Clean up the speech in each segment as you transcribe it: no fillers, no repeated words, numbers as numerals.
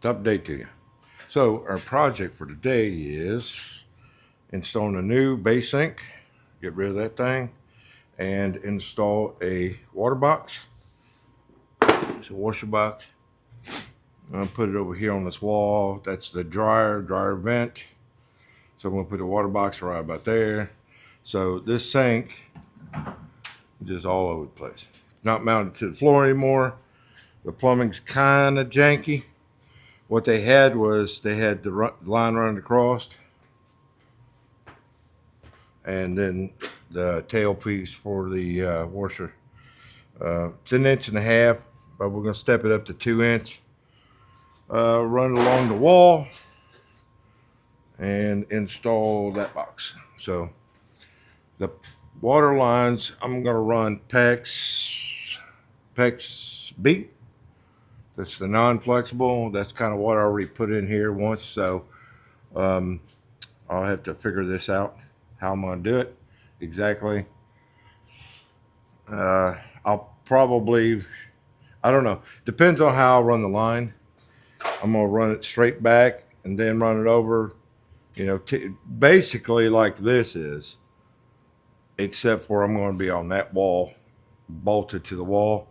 update to you. So our project for today is installing a new base sink, get rid of that thing, and install a water box. It's a washer box. I'm gonna put it over here on this wall. That's the dryer vent. So I'm gonna put the water box right about there. So this sink is just all over the place. Not mounted to the floor anymore. The plumbing's kind of janky. What they had was they had the line running across, and then the tailpiece for the washer. It's 1.5 inches, but we're gonna step it up to 2 inch. Run it along the wall and install that box. So the water lines, I'm gonna run PEX B. That's the non-flexible. That's kind of what I already put in here once. So I'll have to figure this out, how I'm gonna do it exactly. I'll probably, I don't know. Depends on how I run the line. I'm gonna run it straight back and then run it over, basically like this is, except for I'm gonna be on that wall, bolted to the wall.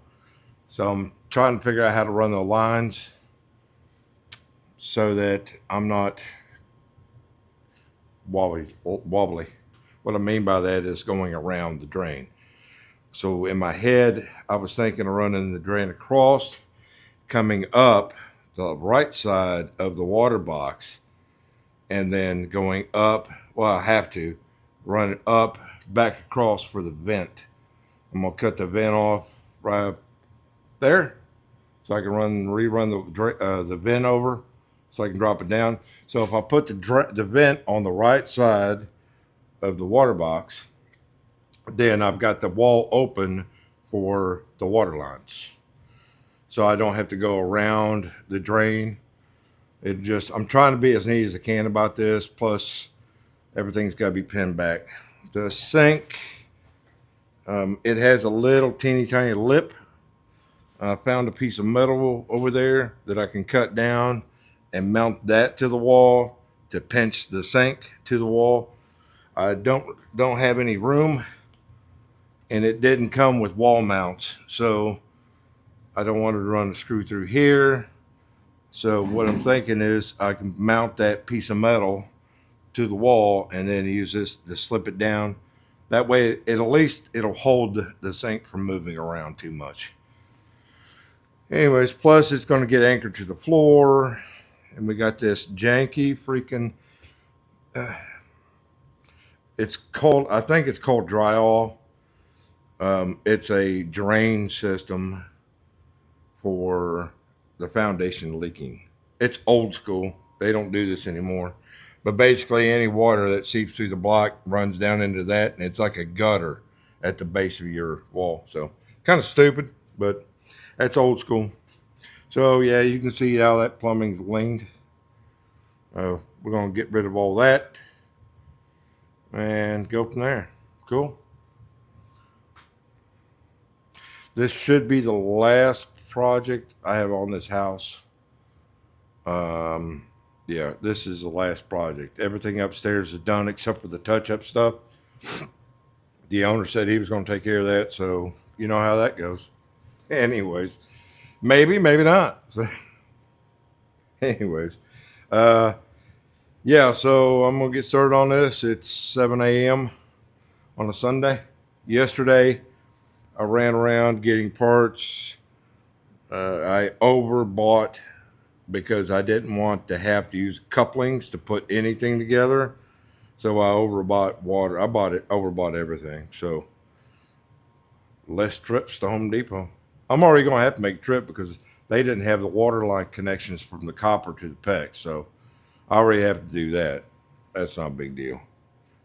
So I'm trying to figure out how to run the lines so that I'm not wobbly. What I mean by that is going around the drain. So in my head, I was thinking of running the drain across, coming up the right side of the water box, and then going up. Well, I have to run it up back across for the vent. I'm gonna cut the vent off right up there, so I can rerun the vent over, so I can drop it down. So if I put the vent on the right side of the water box, then I've got the wall open for the water lines. So I don't have to go around the drain. I'm trying to be as neat as I can about this. Plus, everything's got to be pinned back. The sink, it has a little teeny tiny lip. I found a piece of metal over there that I can cut down and mount that to the wall to pinch the sink to the wall. I don't have any room, and it didn't come with wall mounts, so I don't want to run a screw through here. So what I'm thinking is I can mount that piece of metal to the wall and then use this to slip it down. That way it'll hold the sink from moving around too much. Anyways, plus it's going to get anchored to the floor, and we got this janky freaking, I think it's called drywall. It's a drain system for the foundation leaking. It's old school. They don't do this anymore. But basically, any water that seeps through the block runs down into that, and it's like a gutter at the base of your wall. So kind of stupid, but that's old school. So yeah, you can see how that plumbing's leaned. We're going to get rid of all that and go from there. Cool. This should be the last project I have on this house. Yeah, this is the last project. Everything upstairs is done except for the touch-up stuff. The owner said he was going to take care of that, so you know how that goes. Anyways, maybe not. Anyways, yeah, so I'm going to get started on this. It's 7 a.m. on a Sunday. Yesterday, I ran around getting parts. I overbought because I didn't want to have to use couplings to put anything together. So I overbought water. Overbought everything. So less trips to Home Depot. I'm already going to have to make a trip because they didn't have the water line connections from the copper to the PEX. So I already have to do that. That's not a big deal.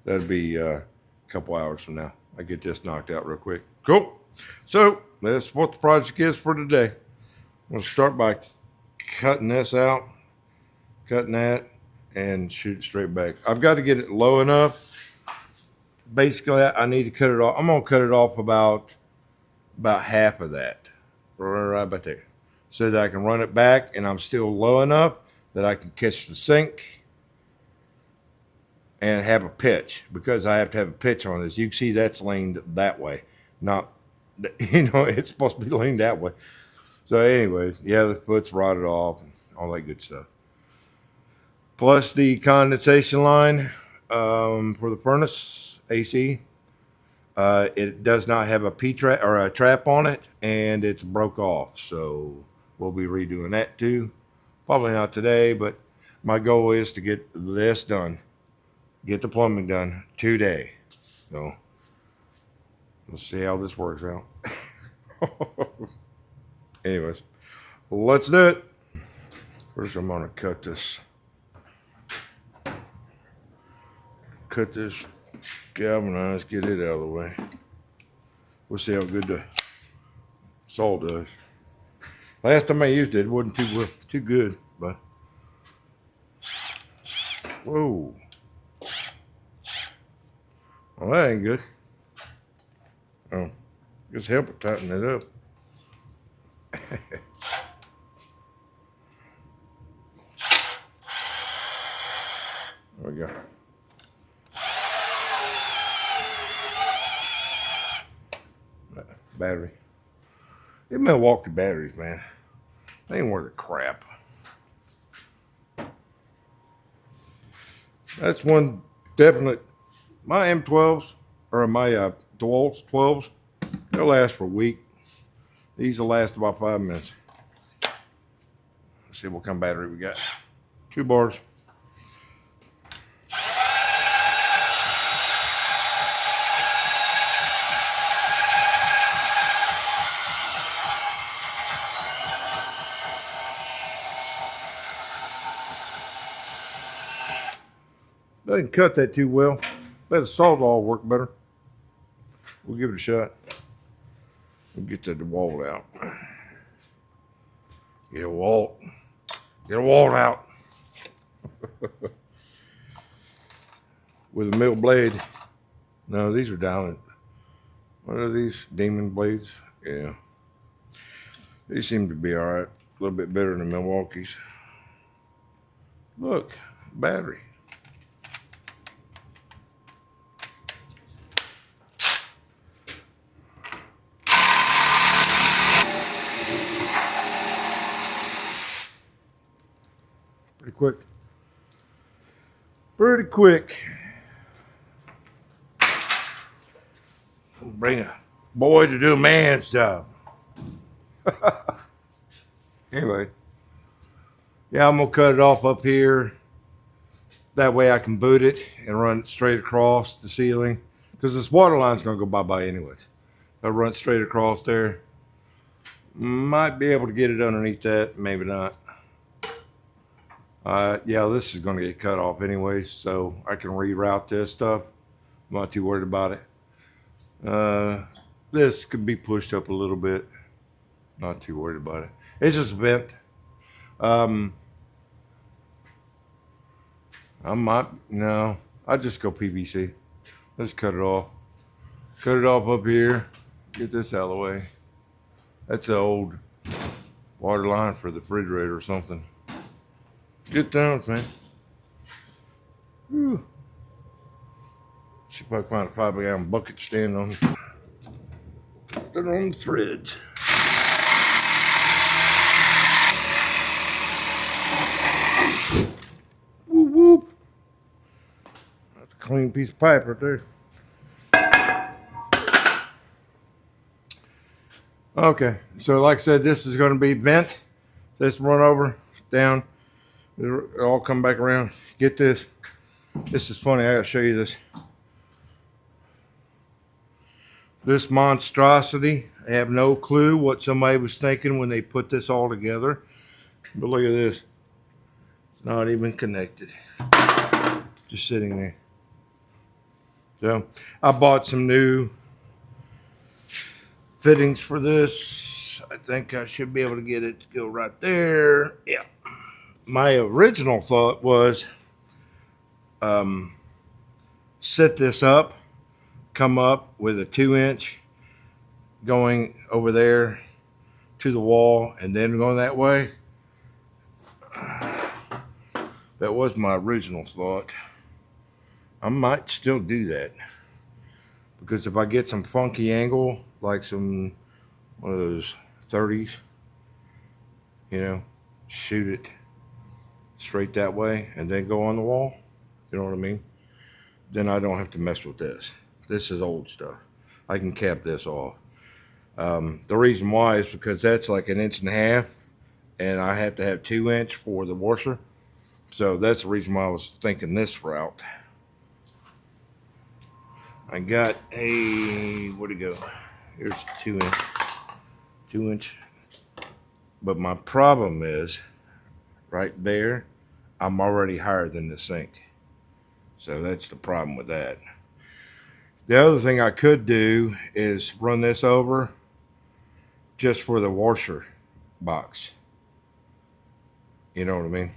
That'd be a couple hours from now. I get this knocked out real quick. Cool. So that's what the project is for today. I'm going to start by cutting this out, cutting that, and shoot it straight back. I've got to get it low enough. Basically, I need to cut it off. I'm going to cut it off about half of that, right about there. so that I can run it back and I'm still low enough that I can catch the sink and have a pitch, because I have to have a pitch on this. You can see that's leaned that way, not, it's supposed to be leaned that way. So anyways, yeah, the foot's rotted off and all that good stuff. Plus the condensation line for the furnace AC. It does not have a P-trap or a trap on it, and it's broke off. So we'll be redoing that too. Probably not today, but my goal is to get this done. Get the plumbing done today. So let's see how this works out. Anyways, let's do it. First, I'm gonna cut this galvanized, get it out of the way. We'll see how good the saw does. Last time I used it, it wasn't too good, but whoa. Well, that ain't good. Oh, just help it tighten it up. There we go. Battery. These Milwaukee batteries, man, they ain't worth a crap. That's one definite. My M12s or my DeWalt's 12s, they'll last for a week. These will last about 5 minutes. Let's see what kind of battery we got. 2 bars. Doesn't cut that too well. Let the Sawzall work better. We'll give it a shot. We'll get the DeWalt out. Get a Walt. Get a Walt out. With a mill blade. No, these are down. What are these? Demon blades? Yeah. These seem to be all right. A little bit better than Milwaukee's. Look, battery. Pretty quick. Pretty quick. Bring a boy to do a man's job. Anyway. Yeah, I'm going to cut it off up here. That way I can boot it and run it straight across the ceiling. Because this water line's going to go bye-bye anyways. I'll run straight across there. Might be able to get it underneath that. Maybe not. Yeah, this is going to get cut off anyways, so I can reroute this stuff. I'm not too worried about it. This could be pushed up a little bit. Not too worried about it. It's just a vent. I'll just go PVC. Let's cut it off. Cut it off up here. Get this out of the way. That's an old water line for the refrigerator or something. Good times, man. Whew. See if I can find a 5-gallon bucket to stand on. Put it on the threads. Whoop, whoop. That's a clean piece of pipe right there. Okay, so like I said, this is going to be vent. This run over, down. It'll all come back around. Get this. This is funny. I got to show you this. This monstrosity. I have no clue what somebody was thinking when they put this all together. But look at this. It's not even connected. Just sitting there. So I bought some new fittings for this. I think I should be able to get it to go right there. Yeah. My original thought was set this up, come up with a 2-inch going over there to the wall and then going that way. That was my original thought. I might still do that because if I get some funky angle, like some one of those 30s, shoot it straight that way and then go on the wall. You know what I mean? Then I don't have to mess with this. This is old stuff. I can cap this off. The reason why is because that's like 1.5 inches, and I have to have 2 inch for the washer. So that's the reason why I was thinking this route. I got where'd it go? Here's 2 inch. 2 inch. But my problem is, right there, I'm already higher than the sink. So that's the problem with that. The other thing I could do is run this over just for the washer box. You know what I mean?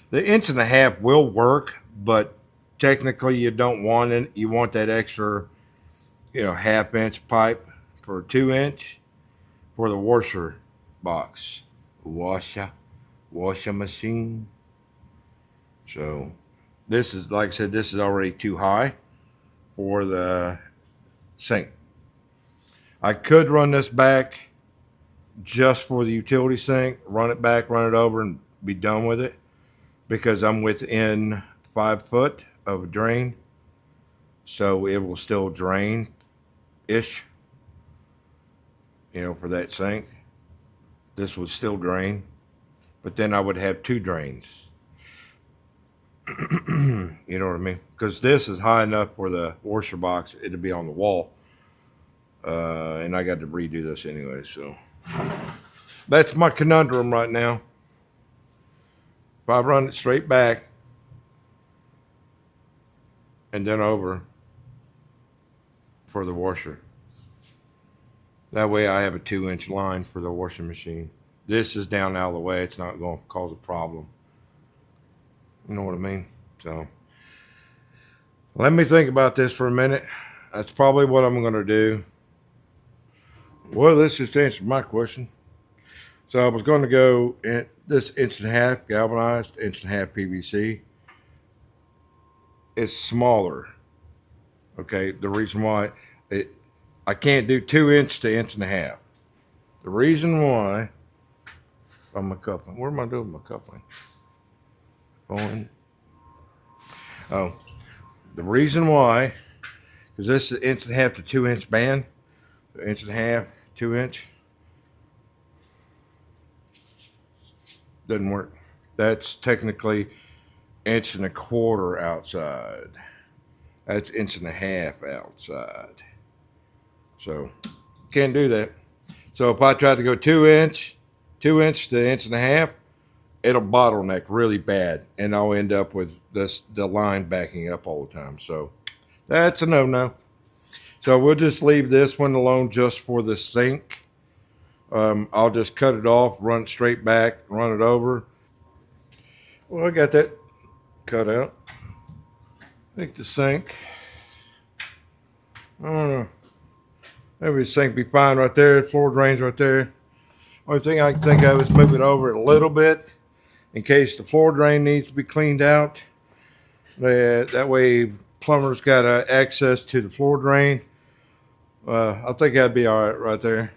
The 1.5 inch will work, but technically you don't want it. You want that extra, 1/2 inch pipe for 2 inch for the washer box. Washer machine. So this is, like I said, this is already too high for the sink. I could run this back just for the utility sink, run it back, run it over, and be done with it because I'm within 5 foot of a drain. So it will still drain-ish, for that sink. This would still drain, but then I would have 2 drains. You know what I mean? Because this is high enough for the washer box, it'll be on the wall. And I got to redo this anyway, so that's my conundrum right now. If I run it straight back and then over for the washer, that way I have a 2 inch line for the washing machine. This is down out of the way. It's not going to cause a problem. You know what I mean? So let me think about this for a minute. That's probably what I'm going to do. Well, this just answered my question. So I was going to go in this 1.5 inch galvanized, 1.5 inch PVC. It's smaller. Okay, the reason why I can't do 2 inch to 1.5 inch. The reason why on my coupling. What am I doing with my coupling? Going. Oh, the reason why, because this is 1.5 inch to 2 inch band, 1.5 inch, 2 inch, doesn't work. That's technically 1.25 inches outside. That's 1.5 inches outside. So can't do that. So if I try to go 2 inch to 1.5 inches, it'll bottleneck really bad, and I'll end up with the line backing up all the time. So that's a no-no. So we'll just leave this one alone just for the sink. I'll just cut it off, run it straight back, run it over. Well, I got that cut out. I think the sink, I don't know. Maybe the sink be fine right there. The floor drains right there. Only thing I can think of is move it over a little bit in case the floor drain needs to be cleaned out. That way plumber's got access to the floor drain. I think that'd be all right there.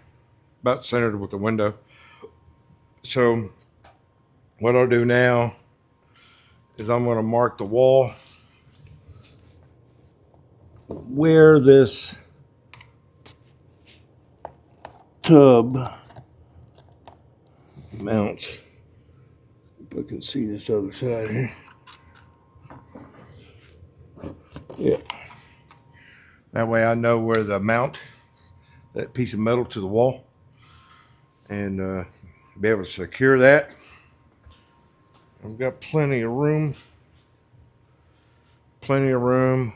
About centered with the window. So what I'll do now is I'm going to mark the wall where this tub mounts. If I can see this other side here. Yeah. That way I know where to mount that piece of metal to the wall and be able to secure that. I've got plenty of room. Because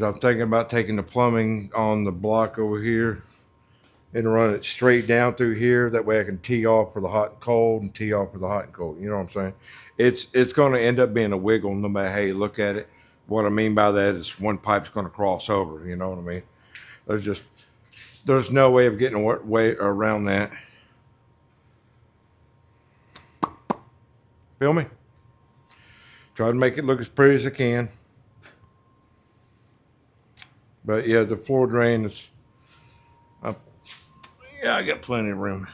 I'm thinking about taking the plumbing on the block over here and run it straight down through here. That way I can tee off for the hot and cold and tee off for the hot and cold. You know what I'm saying? It's going to end up being a wiggle no matter how you look at it. What I mean by that is one pipe's going to cross over. You know what I mean? There's just there's no way of getting way around that. Feel me? Try to make it look as pretty as I can. But yeah, the floor drain is, yeah, I got plenty of room.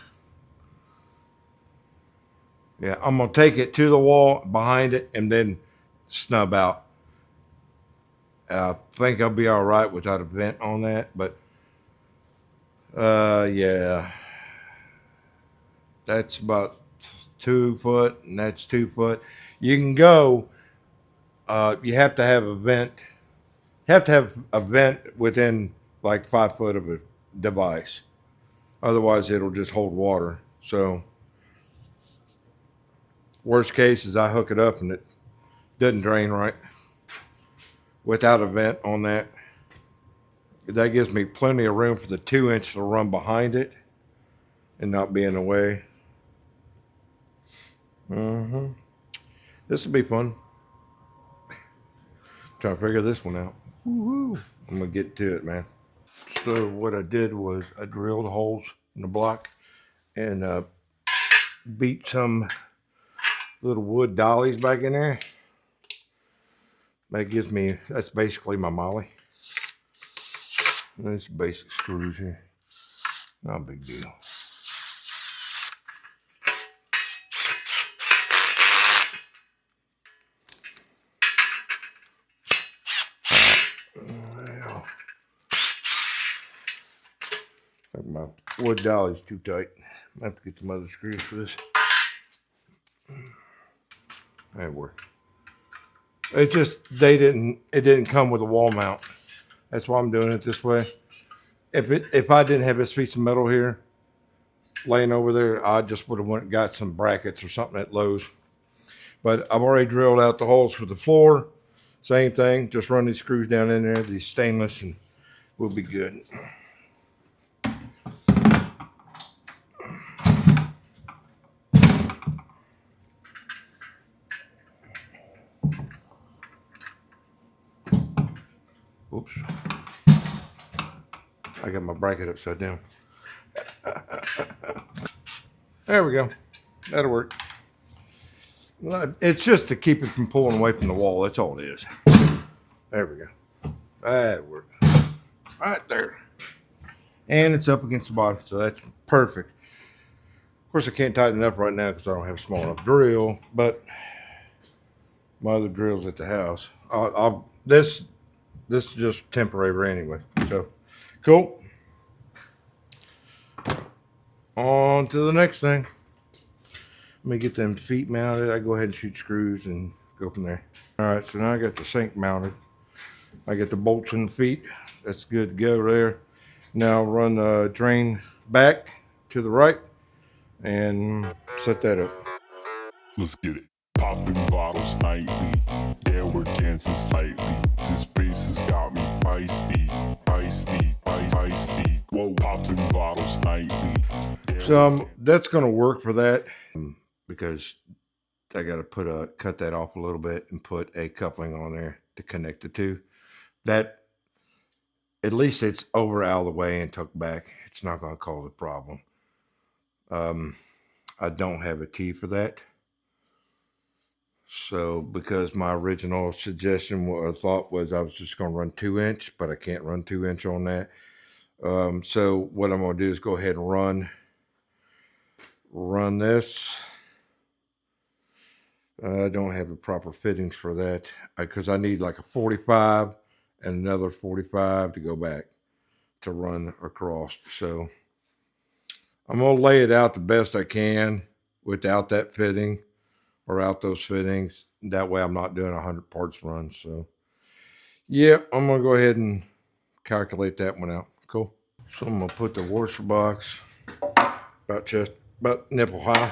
Yeah, I'm gonna take it to the wall behind it and then snub out. I think I'll be all right without a vent on that, but yeah, that's about 2 foot, and that's 2 foot. You can go. You have to have a vent. You have to have a vent within like 5 foot of a device. Otherwise, it'll just hold water. So, worst case is I hook it up and it doesn't drain right without a vent on that. That gives me plenty of room for the 2-inch to run behind it and not be in the way. This will be fun. Trying to figure this one out. Woo-hoo. I'm gonna get to it, man. So what I did was I drilled holes in the block and beat some little wood dollies back in there. That gives me, that's basically my molly. There's basic screws here. Not a big deal. Like my wood dolly's too tight. I have to get some other screws for this. That worked. It's just it didn't come with a wall mount. That's why I'm doing it this way. If I didn't have this piece of metal here laying over there, I just would have went and got some brackets or something at Lowe's. But I've already drilled out the holes for the floor. Same thing, just run these screws down in there, these stainless, and we'll be good. Oops. I got my bracket upside down. There we go. That'll work. It's just to keep it from pulling away from the wall. That's all it is. There we go. That worked. Right there. And it's up against the bottom, so that's perfect. Of course, I can't tighten it up right now because I don't have a small enough drill, but my other drill's at the house. This is just temporary anyway. So, cool. On to the next thing. Let me get them feet mounted. I go ahead and shoot screws and go from there. All right, so now I got the sink mounted. I got the bolts in the feet. That's good to go there. Now run the drain back to the right and set that up. Let's get it. Popping bottles nightly. Yeah, we're dancing slightly. This bass has got me feisty, feisty, feisty. Whoa, popping bottles nightly. So that's going to work for that because I got to cut that off a little bit and put a coupling on there to connect the two. That, at least it's over out of the way and tucked back. It's not going to cause a problem. I don't have a T for that. So because my original suggestion or thought was I was just going to run 2-inch, but I can't run 2-inch on that. So what I'm going to do is go ahead and run this. I don't have the proper fittings for that because I need like a 45 and another 45 to go back to run across. So I'm going to lay it out the best I can without that fitting or out those fittings. That way I'm not doing 100 parts run. So yeah, I'm going to go ahead and calculate that one out. Cool. So I'm going to put the washer box about nipple high.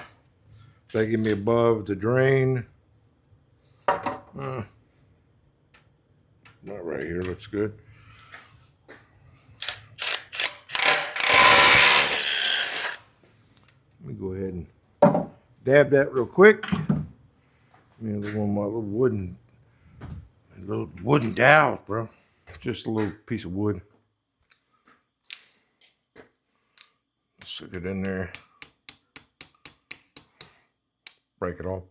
They give me above the drain. Not right here, looks good. Let me go ahead and dab that real quick. One of my little wooden dowels, bro. Just a little piece of wood. Stick it in there. Break it off.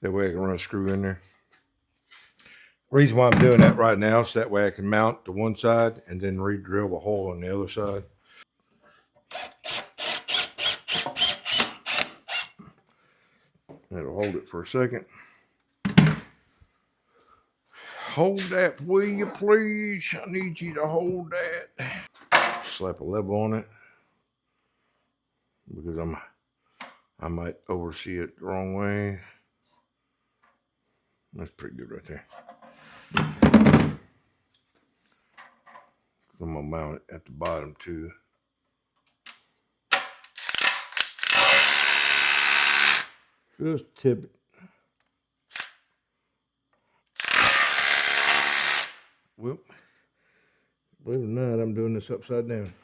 That way I can run a screw in there. Reason why I'm doing that right now is that way I can mount to one side and then re-drill the hole on the other side. It'll hold it for a second. Hold that, will you please? I need you to hold that. Slap a level on it because I might oversee it the wrong way. That's pretty good right there. I'm gonna mount it at the bottom too. Just tip it. Well, believe it or not, I'm doing this upside down.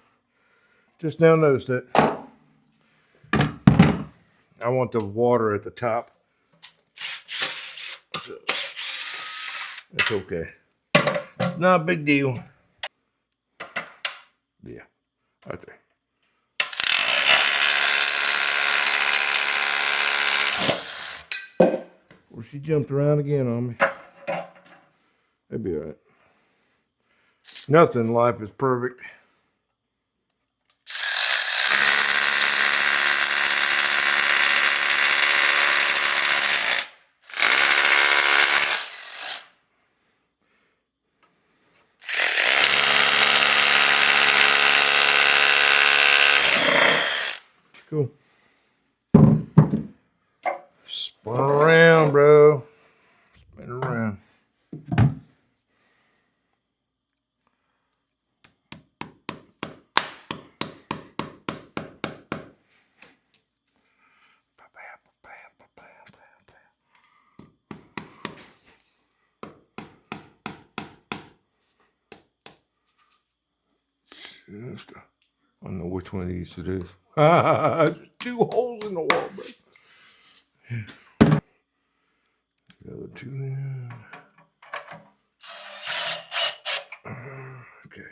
Just now noticed that. I want the water at the top. So that's okay. Not a big deal. Yeah, right there. Well, she jumped around again on me. That'd be all right. Nothing in life is perfect. Cool. Spin around, bro. Spin around. Just, I don't know which one of these it is. Two holes in the wall, bro. The other two in. Okay.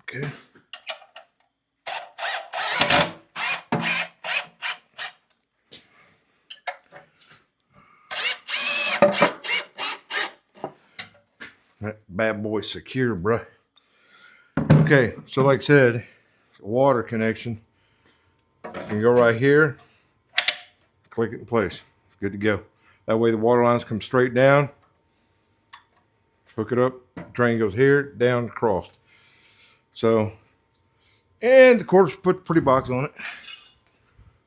Okay. That bad boy secure, bruh. Okay, so like I said, water connection. You can go right here, click it in place. Good to go. That way the water lines come straight down. Hook it up. Drain goes here, down, across. So, and of course, put the pretty box on it.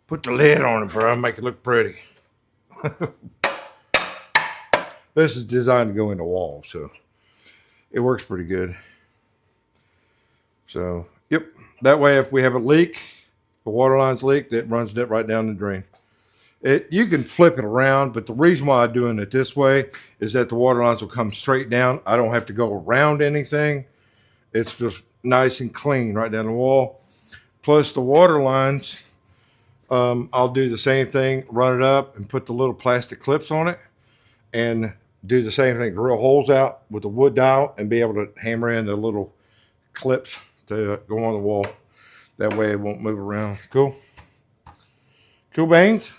Put the lid on it, bro. Make it look pretty. This is designed to go in the wall, so it works pretty good. So, yep. That way, if we have a leak, the water line's leaked, it runs it right down the drain. You can flip it around, but the reason why I'm doing it this way is that the water lines will come straight down. I don't have to go around anything. It's just nice and clean right down the wall. Plus the water lines, I'll do the same thing, run it up and put the little plastic clips on it and do the same thing, drill holes out with a wood dowel and be able to hammer in the little clips to go on the wall. That way it won't move around. Cool. Cool beans.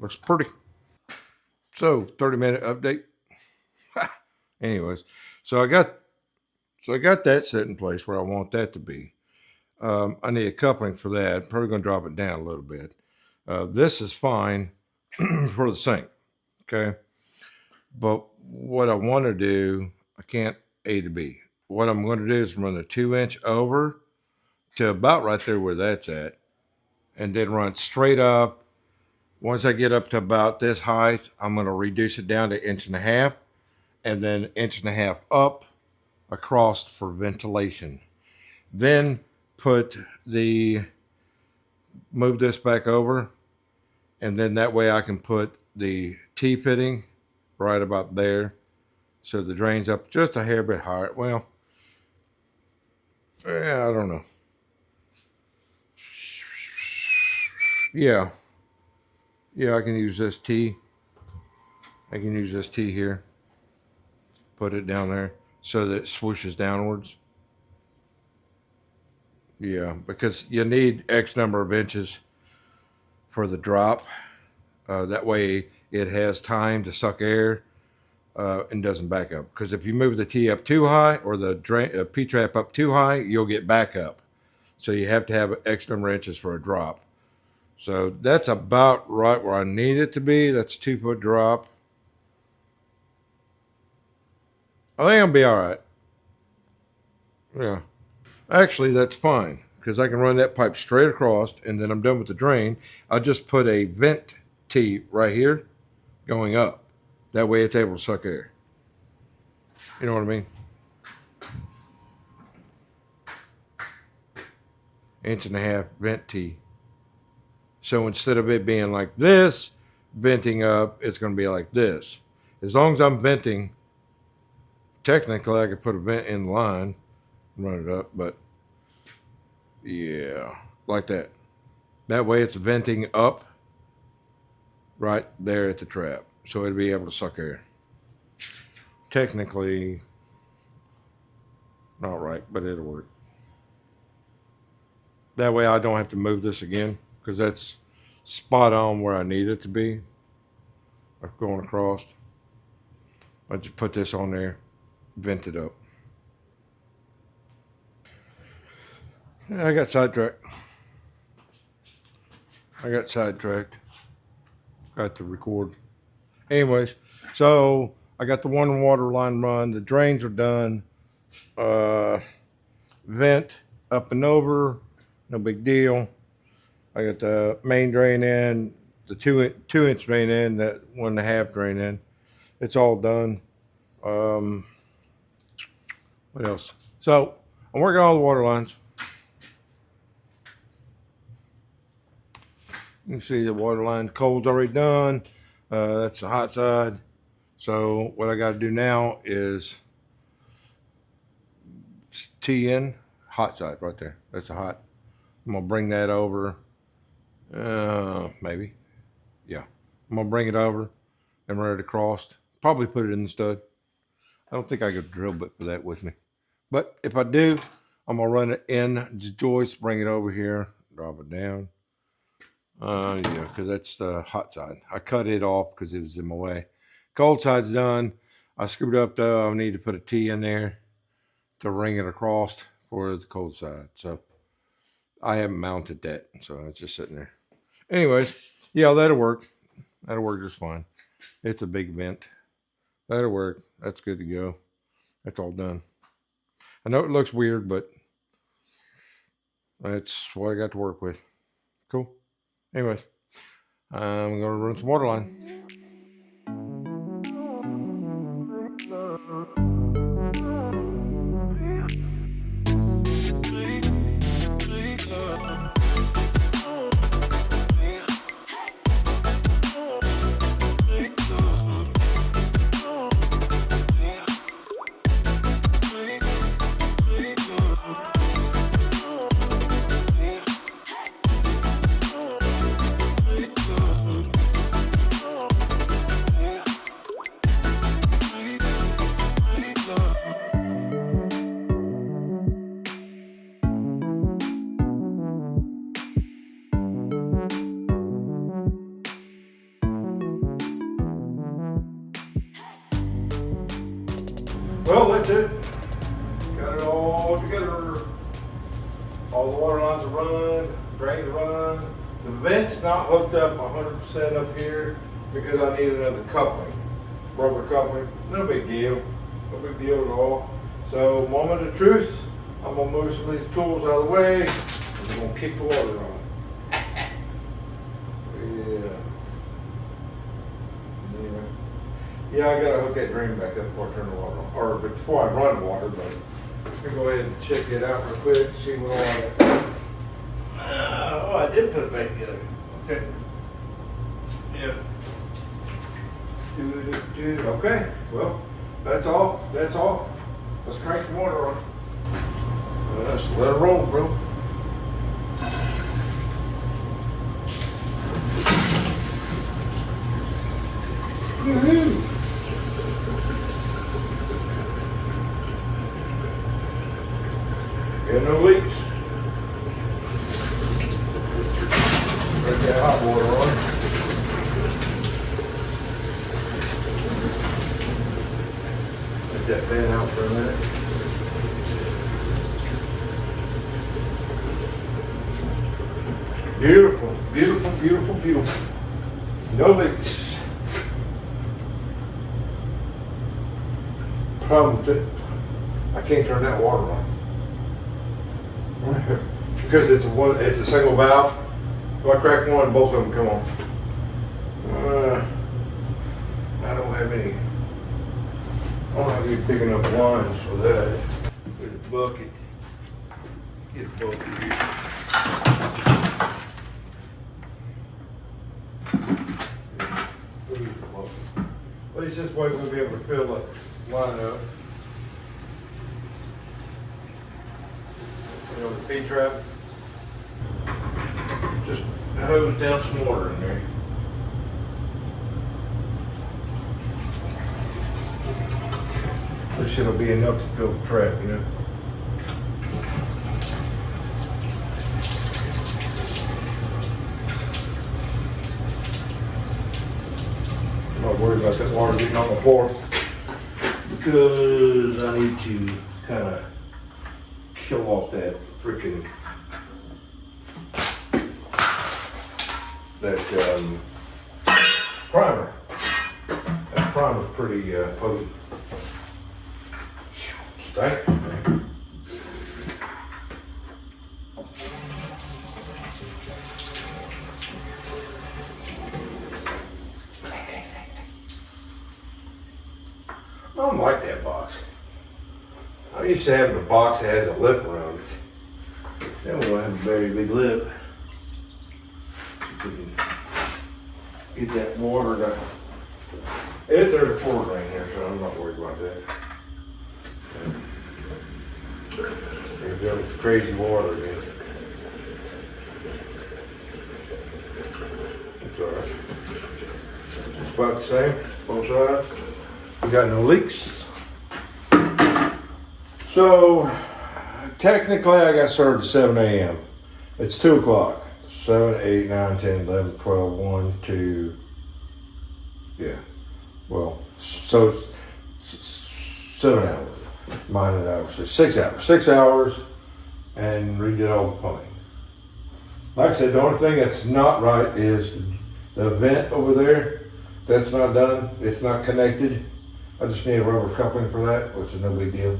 Looks pretty. So 30-minute update. Anyways, so I got that set in place where I want that to be. I need a coupling for that. I'm probably going to drop it down a little bit. This is fine for the sink. Okay. But what I want to do, I can't A to B. What I'm going to do is run the 2-inch over to about right there where that's at, and then run straight up. Once I get up to about this height, I'm going to reduce it down to 1.5 inches, and then 1.5 inches up across for ventilation. Then move this back over, and then that way I can put the T-fitting right about there. So the drain's up just a hair bit higher. Well, yeah, I don't know. Yeah, I can use this T. I can use this T here, put it down there so that it swooshes downwards. Yeah, because you need X number of inches for the drop. That way it has time to suck air and doesn't back up. Because if you move the T up too high or the P-trap up too high, you'll get back up. So you have to have X number of inches for a drop. So that's about right where I need it to be. That's a 2-foot drop. I think I'll be all right. Yeah. Actually, that's fine because I can run that pipe straight across and then I'm done with the drain. I'll just put a vent T right here going up. That way it's able to suck air. You know what I mean? 1.5 vent T. So instead of it being like this, venting up, it's going to be like this. As long as I'm venting, technically I could put a vent in the line and run it up, but yeah, like that. That way it's venting up right there at the trap. So it'll be able to suck air. Technically, not right, but it'll work. That way I don't have to move this again because that's spot on where I need it to be. Going across. I just put this on there, vent it up. Yeah, I got sidetracked. Got to record. Anyways, so I got the one water line run. The drains are done. Vent up and over. No big deal. I got the main drain in, the 2-inch drain in, that 1.5 drain in. It's all done. What else? So I'm working on all the water lines. You can see the water line cold's already done. That's the hot side. So what I got to do now is tee in hot side right there. That's the hot. I'm gonna bring that over. Maybe. Yeah. I'm gonna bring it over and run it across. Probably put it in the stud. I don't think I got a drill bit for that with me. But if I do, I'm gonna run it in the joist, bring it over here, drop it down. Yeah, because that's the hot side. I cut it off because it was in my way. Cold side's done. I screwed up though. I need to put a T in there to ring it across for the cold side. So I haven't mounted that, so it's just sitting there. Anyways, yeah, that'll work. That'll work just fine. It's a big vent. That'll work. That's good to go. That's all done. I know it looks weird, but that's what I got to work with. Cool. Anyways, I'm going to run some water line. Well, that's it. Got it all together. All the water lines are run, drains are run. The vent's not hooked up 100% up here because I need another coupling, rubber coupling. No big deal. No big deal at all. So, moment of truth, I'm going to move some of these tools out of the way and I'm going to keep the water on. Yeah, I gotta hook that drain back up before I turn the water on, or before I run water, but I'm gonna go ahead and check it out real quick, see what all I got. Oh, I did put it back together. Okay. Yeah. Okay, well, that's all. Let's crank the water on. Let's let it roll, bro. Got no leaks. Break that hot water on. Let that fan out for a minute. Beautiful, beautiful, beautiful, beautiful. No leaks. Problem with it, I can't turn that water on. Because it's a single valve. If I crack one, both of them come on. I don't have any big enough lines for that. Get a bucket. Get a bucket here. At least this way we'll be able to fill that line up. You know, the P-trap. Just hose down some water in there. This shit'll be enough to fill the trap, you know. I'm not worried about that water getting on the floor because I need to kind of kill off that freaking primer. That primer's pretty potent. Stank, man. I don't like that box. I'm used to having a box that has a lip around it. Then we'll have a very big lip. Get that water to. There's a pour drain here, so I'm not worried about that. There's that crazy water again. It's alright. It's about the same, both sides. We got no leaks. So, technically I got started at 7 a.m. It's 2 o'clock. 7, 8, 9, 10, 11, 12, 1, 2. Yeah. Well, so 7 hours. Minus hours. So 6 hours. 6 hours and redid all the plumbing. Like I said, the only thing that's not right is the vent over there. That's not done. It's not connected. I just need a rubber coupling for that, which is no big deal.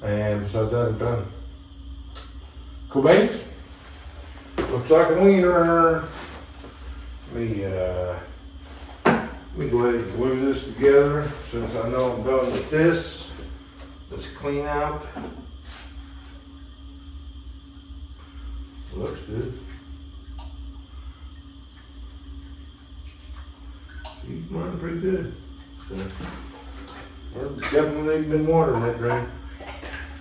And so done. Cool beans? Looks like a wiener. Let me go ahead and glue this together since I know I'm done with this. Let's clean out. Looks good. He's running pretty good. So, we're definitely been watering that drain.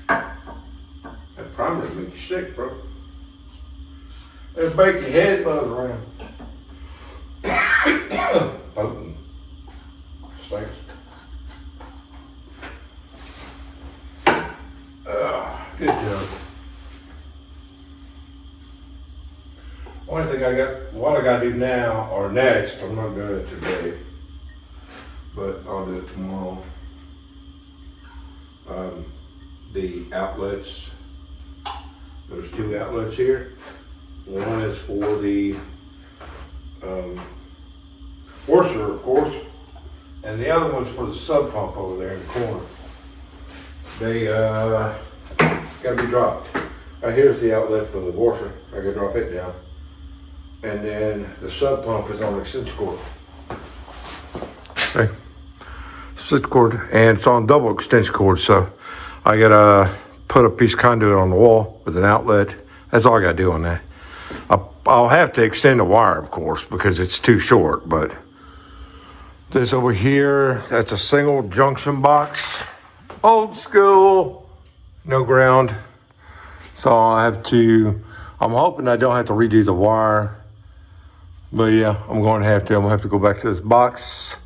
That primer makes you sick, bro. It'll make your head buzz around. Potent. Stinks. Good job. Only thing what I gotta do now or next, I'm not doing it today, but I'll do it tomorrow. The outlets, there's 2 outlets here. One is for the washer, of course, and the other one's for the sub pump over there in the corner. They gotta be dropped. Here's the outlet for the washer. I gotta drop it down. And then the sub pump is on the extension cord. Okay. Extension cord, and it's on double extension cord, so I gotta put a piece of conduit on the wall with an outlet. That's all I gotta do on that. I'll have to extend the wire, of course, because it's too short, but this over here, that's a single junction box. Old school, no ground. So I'm hoping I don't have to redo the wire. But yeah, I'm going to have to go back to this box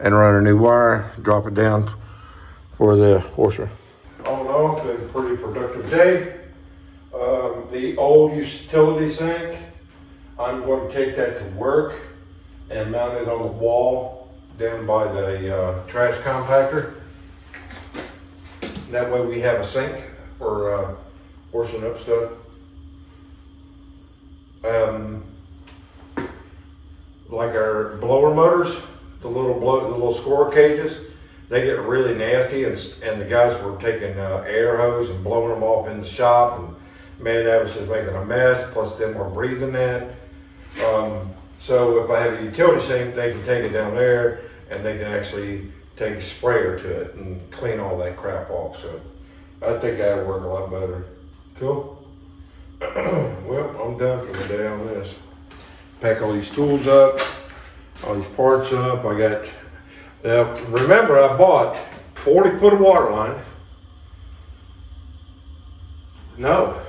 and run a new wire, drop it down for the washer. All in all, it's been a pretty productive day. The old utility sink, I'm going to take that to work and mount it on the wall down by the trash compactor. That way we have a sink for washing up stuff. Like our blower motors, the little squirrel cages, they get really nasty, and the guys were taking air hose and blowing them off in the shop, and man, that was just making a mess. Plus, them were breathing that. So if I have a utility sink, they can take it down there, and they can actually take a sprayer to it and clean all that crap off. So I think that'd work a lot better. Cool. Well, I'm done for the day on this. Pack all these tools up, all these parts up. I got, now remember I bought 40 foot of water line. No,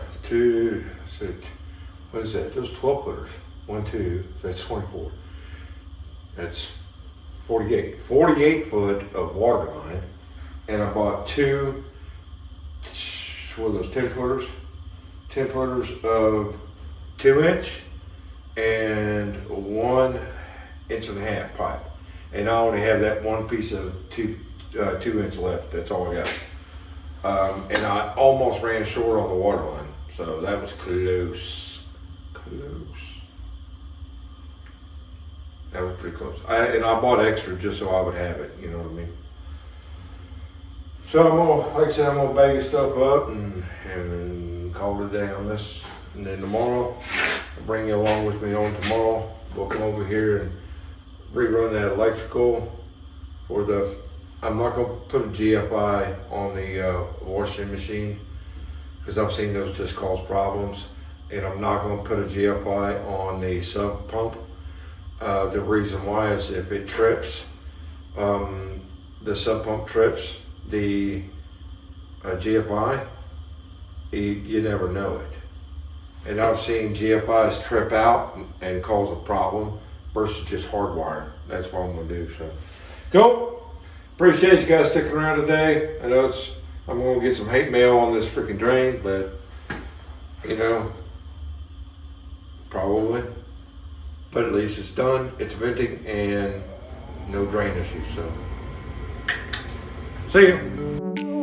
what is that? Those 12 footers. 1, 2, that's 24. That's 48. 48 foot of water line. And I bought two, what are those, 10 footers? 10 footers of 2-inch and 1.5 inch pipe. And I only have that one piece of 2-inch left. That's all I got. And I almost ran short on the water line. So that was close. That was pretty close. And I bought extra just so I would have it, you know what I mean? So I'm gonna, like I said, I'm gonna bag this stuff up and call it a day on this. And then tomorrow, I'll bring you along with me on tomorrow. We'll come over here and rerun that electrical for the, I'm not gonna put a GFI on the washing machine because I've seen those just cause problems. And I'm not gonna put a GFI on the sub pump. The reason why is if it trips, the sub pump trips, the GFI, you never know it. And I've seen GFIs trip out and cause a problem versus just hardwire. That's what I'm gonna do. So, cool. Appreciate you guys sticking around today. I know I'm gonna get some hate mail on this freaking drain, but you know, probably. But at least it's done. It's venting and no drain issues. So, see you.